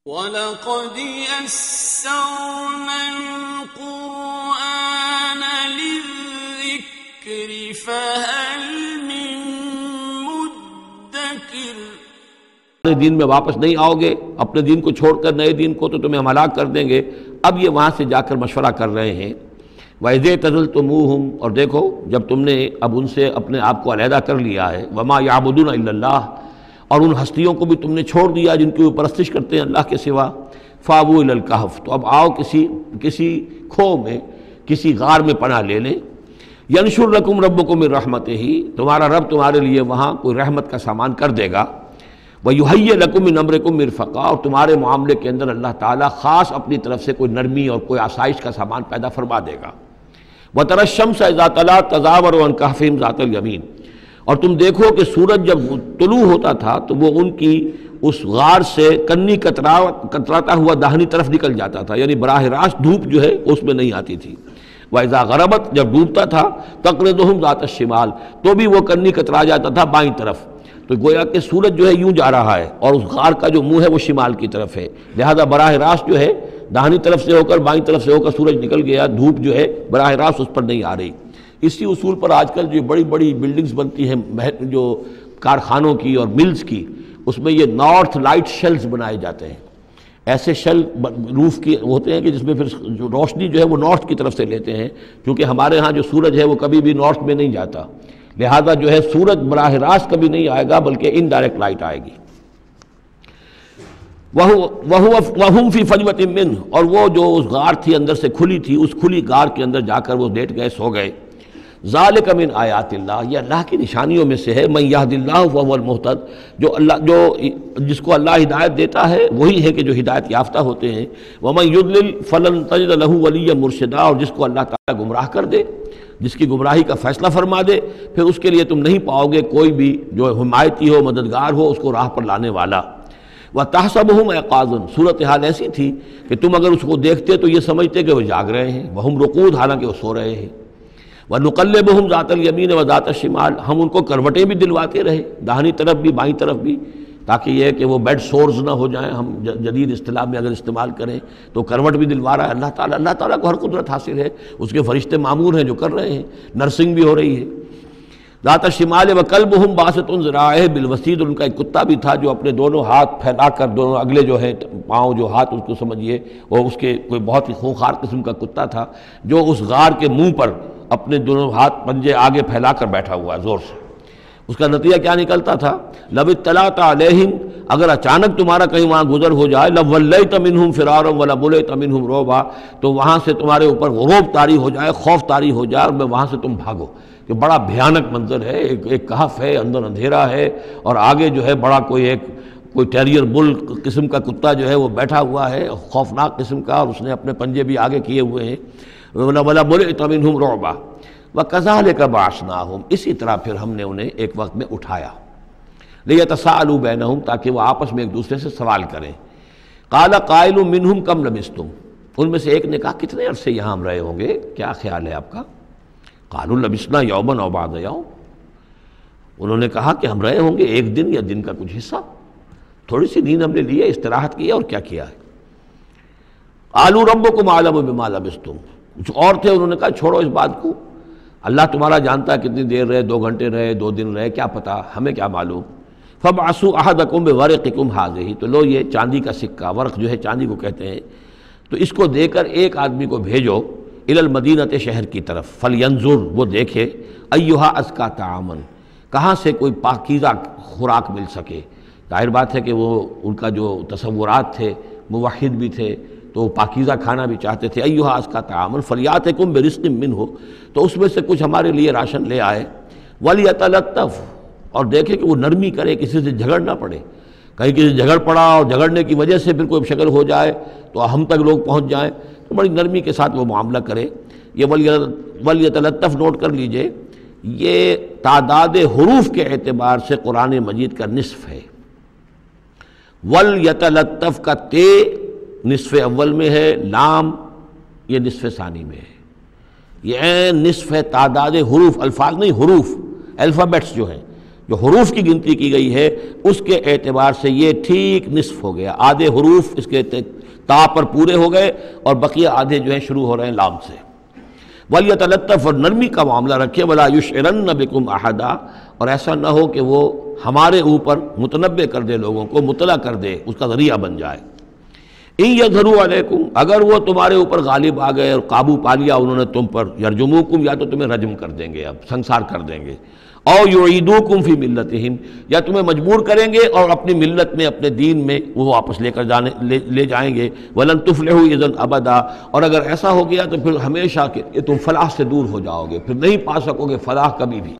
وَلَقَدْ يَسَّرْنَا الْقُرْآنَ لِلذِّكْرِ فَهَلْ مِن مُّدَّكِرٍ۔ دین میں واپس نہیں آؤ گے، اپنے دین کو چھوڑ کر نئے دین کو، تو تمہیں ہم ہلاک کر دیں گے۔ اب یہ وہاں سے جا کر مشورہ کر رہے ہیں۔ وَإِذْ اعْتَزَلْتُمُوهُمْ، اور دیکھو جب تم نے اب ان سے اپنے آپ کو علیحدہ کر لیا ہے، وَمَا يَعْبُدُونَ إِلَّا اللَّهَ، اور ان ہستیوں کو بھی تم نے چھوڑ دیا جن کی وہ پرستش کرتے ہیں اللہ کے سوا۔ فَآوُوا إِلَى الْكَهْفِ، تو اب آؤ کسی کھو میں، کسی غار میں پناہ لے لیں۔ يَنشُرْ لَكُمْ رَبُّكُمْ مِنْ رَحْمَتِهِ، تمہارا رب تمہارے لیے وہاں کوئی رحمت کا سامان کر دے گا۔ وَيُهَيِّئْ لَكُم مِّنْ أَمْرِكُم مِّرْفَقًا، اور تمہارے معاملے کے اندر اللہ تعالیٰ خاص اپنی طرف سے کوئی نرمی اور کوئی آسائش کا سامان پیدا فرما دے گا۔ وَتَرَى الشَّمْسَ إِذَا طَلَعَتْ تَزَاوَرُ عَنْ كَهْفِهِمْ ذَاتَ الْيَمِينِ، اور تم دیکھو کہ سورج جب طلوع ہوتا تھا تو وہ ان کی اس غار سے کنی کتراتا ہوا داہنی طرف نکل جاتا تھا، یعنی براہ راست دھوپ جو ہے اس میں نہیں آتی تھی۔ وَإِذَا غَرَبَتْ، جب ڈوبتا تھا، تَقْرِضُهُمْ ذَاتَ الشِّمَالِ، تو بھی وہ کنی کترا جاتا تھا بائیں طرف۔ تو گویا کہ سورج جو ہے یوں جا رہا ہے اور اس غار کا جو منہ ہے وہ شمال کی طرف ہے، لہذا براہ راست جو ہے داہنی طرف سے ہو کر بائیں طرف سے ہو کر سورج نکل گیا، دھوپ جو ہے براہ راست اس پر نہیں آ رہی۔ اسی اصول پر آج کل جو بڑی بڑی بلڈنگز بنتی ہیں جو کارخانوں کی اور ملز کی، اس میں یہ نارتھ لائٹ شیلز بنائے جاتے ہیں۔ ایسے شیل روف کی ہوتے ہیں کہ جس میں پھر جو روشنی جو ہے وہ نارتھ کی طرف سے لیتے ہیں، کیونکہ ہمارے ہاں جو سورج ہے وہ کبھی بھی نارتھ میں نہیں جاتا، لہذا جو ہے سورج براہ راست کبھی نہیں آئے گا بلکہ انڈائریکٹ لائٹ آئے گی۔ وَهُمْ فِي فَجْوَةٍ مِّنْهُ، اور وہ جو اس غار تھی اندر سے کھلی تھی، اس کھلی غار کے اندر جا کر وہ لیٹ گئے، سو گئے۔ ذَلِكَ مِنْ آیَاتِ اللَّهِ، یہ اللہ کی نشانیوں میں سے ہے۔ مَن يَهْدِ اللَّهُ فَهُوَ الْمُهْتَدِ، جس کو اللہ ہدایت دیتا ہے وہی ہے کہ جو ہدایت یافتہ ہوتے ہیں۔ وَمَن يُضْلِلْ فَلَن تَجِدَ لَهُ وَلِيًّا مُرْشِدًا، اور جس کو اللہ تعالیٰ گمراہ کر دے، جس کی گمراہی کا فیصلہ فرما دے، پھر اس کے لیے تم نہیں پاؤ گے کوئی بھی جو حمایتی ہو، مددگار ہو، اس کو راہ پر لانے والا۔ وَتَحْسَبُهُمْ أَيْقَاظًا، صورتحال ایسی تھی کہ تم اگر اس کو دیکھتے تو یہ سمجھتے کہ وہ جاگ رہے ہیں، وَهُمْ رُقُودٌ، حالانکہ وہ سو رہے ہیں۔ وَنُقَلِّبُهُمْ ذَاتَ الْيَمِينِ وَذَاتَ الشِّمَالِ، ہم ان کو کروٹیں بھی دلواتے رہے، داہنی طرف بھی بائیں طرف بھی، تاکہ یہ کہ وہ بیڈ سورز نہ ہو جائیں۔ ہم جدید اصطلاح میں اگر استعمال کریں تو کروٹ بھی دلوا رہا ہے اللہ تعالیٰ۔ اللہ تعالیٰ کو ہر قدرت حاصل ہے، اس کے فرشتے معمور ہیں جو کر رہے ہیں، نرسنگ بھی ہو رہی ہے۔ ذات الشمال وکلبہم باسط ذراعیہ بالوسید، ان کا ایک کتا بھی تھا جو اپنے دونوں ہاتھ پھیلا کر، دونوں اگلے جو ہے پاؤں جو ہاتھ اس کو سمجھیے، وہ اس کے کوئی بہت ہی خونخوار قسم کا کتا تھا جو اس غار کے منہ پر اپنے دونوں ہاتھ پنجے آگے پھیلا کر بیٹھا ہوا ہے زور سے۔ اس کا نتیجہ کیا نکلتا تھا؟ لو اطلعت علیہم، اگر اچانک تمہارا کہیں وہاں گزر ہو جائے، لولیت منہم فرارا ولملیت منہم رعبا، تو وہاں سے تمہارے اوپر غروب طاری ہو جائے، خوف طاری ہو جائے، اور وہاں سے تم بھاگو، کہ بڑا بھیانک منظر ہے، ایک کہف ہے، اندر اندھیرا ہے، اور آگے جو ہے بڑا کوئی ٹیریئر بل قسم کا کتا جو ہے وہ بیٹھا ہوا ہے، خوفناک قسم کا، اور اس نے اپنے پنجے بھی آگے کیے ہوئے ہیں۔ وَلَمُلِئْتَ مِنْهُمْ رُعْبًا وَكَذَلِكَ بَعَثْنَاهُمْ، اسی طرح پھر ہم نے انہیں ایک وقت میں اٹھایا، لِيَتَسَاءَلُوا بَيْنَهُمْ، تاکہ وہ آپس میں ایک دوسرے سے سوال کریں۔ قَالَ قَائِلٌ مِّنْهُمْ كَمْ لَبِثْتُمْ، ان میں سے ایک نے کہا کتنے عرصے یہاں ہم رہے ہوں گے، کیا خیال ہے آپ کا؟ قَالُوا لَبِثْنَا يَوْمًا أَوْ بَعْضَ يَوْمٍ، انہوں نے کہا کہ ہم رہے ہوں گے ایک دن یا دن کا کچھ حصہ، تھوڑی سی نیند ہم نے لی ہے، استراحت کی ہے، اور کیا کیا ہے۔ قَالُوا رَبُّكُمْ أَعْلَمُ بِمَا لَبِثْتُمْ، کچھ اور تھے، انہوں نے کہا چھوڑو اس بات کو، اللہ تمہارا جانتا ہے کتنی دیر رہے، 2 گھنٹے رہے، 2 دن رہے، کیا پتہ، ہمیں کیا معلوم۔ فَابْعَثُوا أَحَدَكُمْ بِوَرِقِكُمْ هَٰذِهِ، تو لو یہ چاندی کا سکہ، ورق جو ہے چاندی کو کہتے ہیں، تو اس کو دے کر ایک آدمی کو بھیجو إِلَى الْمَدِينَةِ، شہر کی طرف، فَلْيَنظُرْ، وہ دیکھے، أَيُّهَا أَزْكَىٰ طَعَامًا، کہاں سے کوئی پاکیزہ خوراک مل سکے۔ ظاہر بات ہے کہ وہ ان کا جو تصورات تھے، موحد بھی تھے، تو وہ پاکیزہ کھانا بھی چاہتے تھے۔ أَيُّهَا أَزْكَىٰ طَعَامًا فَلْيَأْتِكُمْ بِرِزْقٍ مِّنْهُ، تو اس میں سے کچھ ہمارے لیے راشن لے آئے۔ وَلْيَتَلَطَّفْ، اور دیکھے کہ وہ نرمی کرے، کسی سے جھگڑ نہ پڑے، کہیں کسی سے جھگڑ پڑا اور جھگڑنے کی وجہ سے پھر کوئی شکل ہو جائے تو ہم تک لوگ پہنچ جائیں، تو بڑی نرمی کے ساتھ وہ معاملہ کرے۔ یہ وَلْيَتَلَطَّفْ نوٹ کر لیجئے، یہ تعداد حروف کے اعتبار سے قرآن مجید کا نصف ہے۔ وَلْيَتَلَطَّفْ کا تے نصف اول میں ہے، لام یہ نصف ثانی میں ہے، یہ نصف ہے تعداد حروف، الفاظ نہیں، حروف، الفابیٹس جو ہیں، جو حروف کی گنتی کی گئی ہے اس کے اعتبار سے یہ ٹھیک نصف ہو گیا، آدھے حروف اس کے تا پر پورے ہو گئے اور بقیہ آدھے جو ہیں شروع ہو رہے ہیں لام سے۔ وَلْيَتَلَطَّفْ، اور نرمی کا معاملہ رکھے، وَلَا يُشْعِرَنَّ بِكُمْ أَحَدًا، اور ایسا نہ ہو کہ وہ ہمارے اوپر متنبع کر دے، لوگوں کو مطلع کر دے، اس کا ذریعہ بن جائے۔ إِن يَظْهَرُوا عَلَيْكُمْ، اگر وہ تمہارے اوپر غالب آ گئے اور قابو پا لیا انہوں نے تم پر، يَرْجُمُوكُمْ، یا تو تمہیں رجم کر دیں گے، اب سنسار کر دیں گے، أَوْ يُعِيدُوكُمْ فِي مِلَّتِهِمْ، یا تمہیں مجبور کریں گے اور اپنی ملت میں، اپنے دین میں وہ واپس لے جائیں گے۔ وَلَن تُفْلِحُوا إِذًا أَبَدًا، اور اگر ایسا ہو گیا تو پھر ہمیشہ کہ تم فلاح سے دور ہو جاؤ گے، پھر نہیں پا سکو گے فلاح کبھی بھی۔